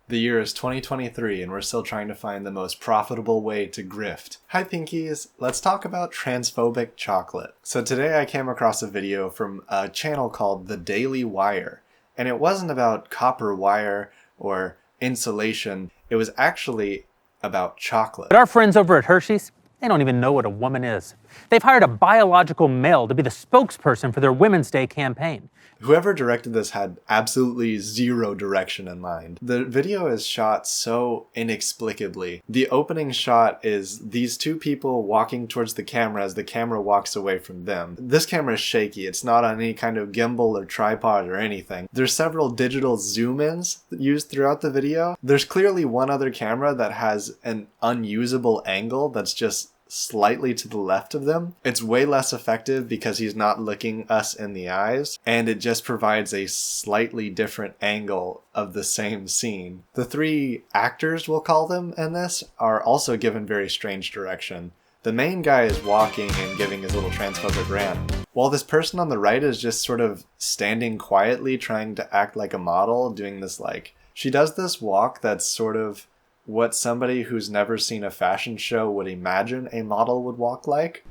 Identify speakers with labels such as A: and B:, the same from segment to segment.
A: The year is 2023 and we're still trying to find the most profitable way to grift. Hi Pinkies, let's talk about transphobic chocolate. So today I came across a video from a channel called The Daily Wire, and it wasn't about copper wire or insulation, it was actually about chocolate.
B: But our friends over at Hershey's, they don't even know what a woman is. They've hired a biological male to be the spokesperson for their Women's Day campaign.
A: Whoever directed this had absolutely zero direction in mind. The video is shot so inexplicably. The opening shot is these two people walking towards the camera as the camera walks away from them. This camera is shaky. It's not on any kind of gimbal or tripod or anything. There's several digital zoom-ins used throughout the video. There's clearly one other camera that has an unusable angle that's just slightly to the left of them. It's way less effective because he's not looking us in the eyes, and it just provides a slightly different angle of the same scene. The three actors, we'll call them, in this are also given very strange direction. The main guy is walking and giving his little transphobic rant, while this person on the right is just sort of standing quietly trying to act like a model, doing this she does this walk that's sort of what somebody who's never seen a fashion show would imagine a model would walk like.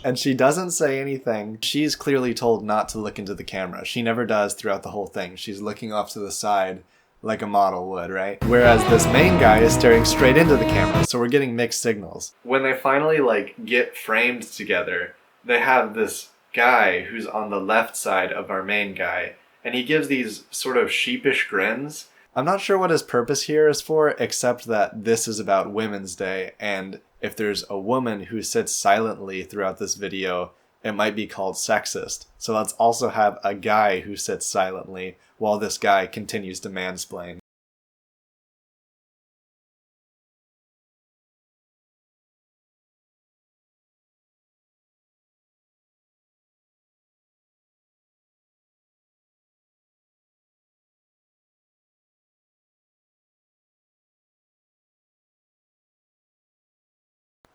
A: And she doesn't say anything. She's clearly told not to look into the camera. She never does throughout the whole thing. She's looking off to the side like a model would, right? Whereas this main guy is staring straight into the camera, so we're getting mixed signals. When they finally get framed together, they have this guy who's on the left side of our main guy, and he gives these sort of sheepish grins. I'm not sure what his purpose here is for, except that this is about Women's Day, and if there's a woman who sits silently throughout this video, it might be called sexist. So let's also have a guy who sits silently while this guy continues to mansplain.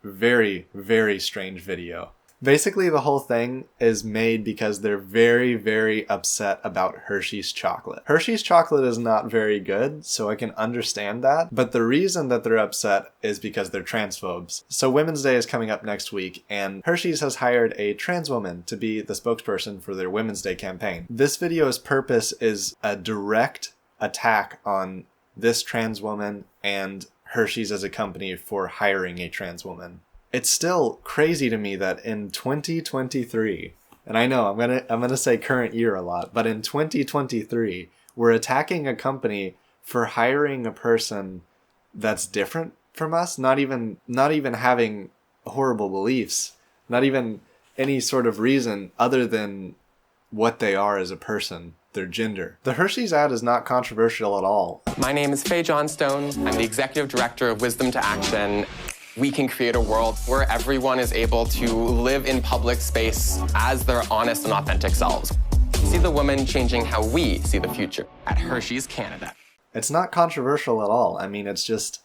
A: Very, very strange video. Basically, the whole thing is made because they're very, very upset about Hershey's chocolate. Hershey's chocolate is not very good, so I can understand that, but the reason that they're upset is because they're transphobes. So Women's Day is coming up next week, and Hershey's has hired a trans woman to be the spokesperson for their Women's Day campaign. This video's purpose is a direct attack on this trans woman and Hershey's as a company for hiring a trans woman. It's still crazy to me that in 2023, and I know I'm gonna say current year a lot, but in 2023, we're attacking a company for hiring a person that's different from us, not even having horrible beliefs, not even any sort of reason other than what they are as a person. Their gender. The Hershey's ad is not controversial at all.
C: My name is Faye Johnstone. I'm the executive director of Wisdom to Action. We can create a world where everyone is able to live in public space as their honest and authentic selves. See the woman changing how we see the future at Hershey's Canada.
A: It's not controversial at all. I mean, it's just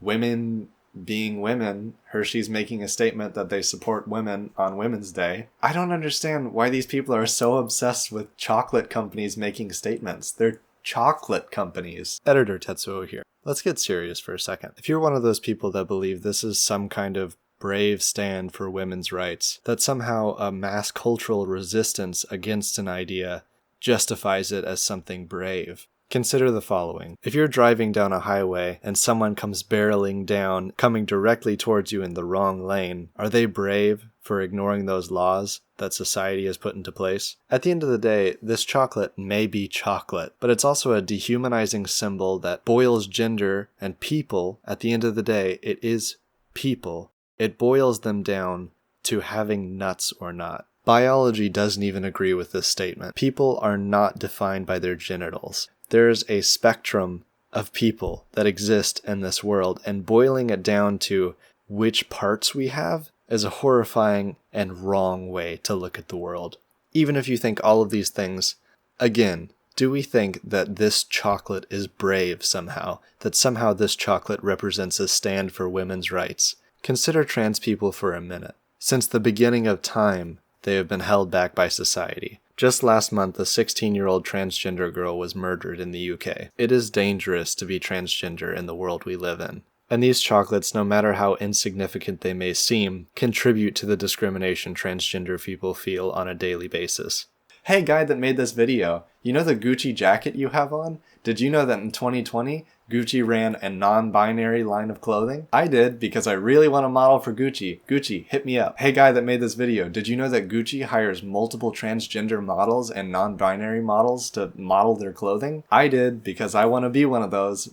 A: women being women. Hershey's making a statement that they support women on Women's Day. I don't understand why these people are so obsessed with chocolate companies making statements. They're chocolate companies. Editor Tetsuo here. Let's get serious for a second. If you're one of those people that believe this is some kind of brave stand for women's rights, that somehow a mass cultural resistance against an idea justifies it as something brave, consider the following. If you're driving down a highway and someone comes barreling down, coming directly towards you in the wrong lane, are they brave for ignoring those laws that society has put into place? At the end of the day, this chocolate may be chocolate, but it's also a dehumanizing symbol that boils gender and people. At the end of the day, it is people. It boils them down to having nuts or not. Biology doesn't even agree with this statement. People are not defined by their genitals. There's a spectrum of people that exist in this world, and boiling it down to which parts we have is a horrifying and wrong way to look at the world. Even if you think all of these things, again, do we think that this chocolate is brave somehow? That somehow this chocolate represents a stand for women's rights? Consider trans people for a minute. Since the beginning of time, they have been held back by society. Just last month, a 16-year-old transgender girl was murdered in the UK. It is dangerous to be transgender in the world we live in. And these chocolates, no matter how insignificant they may seem, contribute to the discrimination transgender people feel on a daily basis. Hey guy that made this video, you know the Gucci jacket you have on? Did you know that in 2020, Gucci ran a non-binary line of clothing? I did because I really want to model for Gucci. Gucci, hit me up. Hey guy that made this video, did you know that Gucci hires multiple transgender models and non-binary models to model their clothing? I did because I want to be one of those.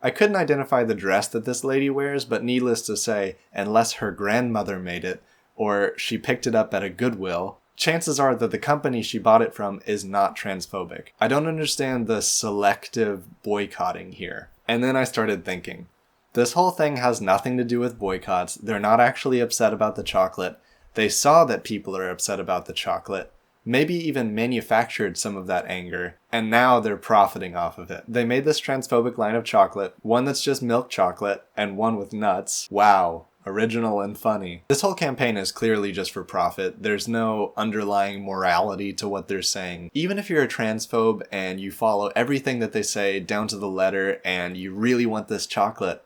A: I couldn't identify the dress that this lady wears, but needless to say, unless her grandmother made it, or she picked it up at a Goodwill, chances are that the company she bought it from is not transphobic. I don't understand the selective boycotting here. And then I started thinking, this whole thing has nothing to do with boycotts. They're not actually upset about the chocolate. They saw that people are upset about the chocolate, maybe even manufactured some of that anger, and now they're profiting off of it. They made this transphobic line of chocolate, one that's just milk chocolate, and one with nuts. Wow. Original and funny. This whole campaign is clearly just for profit. There's no underlying morality to what they're saying. Even if you're a transphobe and you follow everything that they say down to the letter and you really want this chocolate,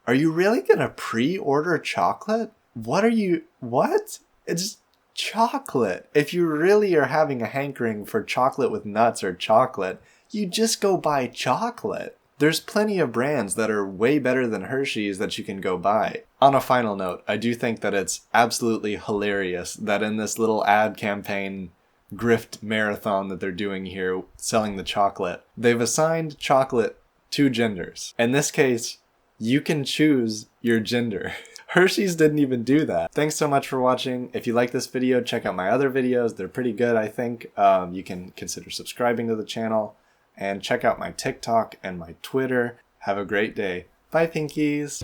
A: are you really gonna pre-order chocolate? What? It's chocolate. If you really are having a hankering for chocolate with nuts or chocolate, you just go buy chocolate. There's plenty of brands that are way better than Hershey's that you can go buy. On a final note, I do think that it's absolutely hilarious that in this little ad campaign grift marathon that they're doing here, selling the chocolate, they've assigned chocolate 2 genders. In this case, you can choose your gender. Hershey's didn't even do that. Thanks so much for watching. If you like this video, check out my other videos. They're pretty good, I think. You can consider subscribing to the channel. And check out my TikTok and my Twitter. Have a great day. Bye, Pinkies.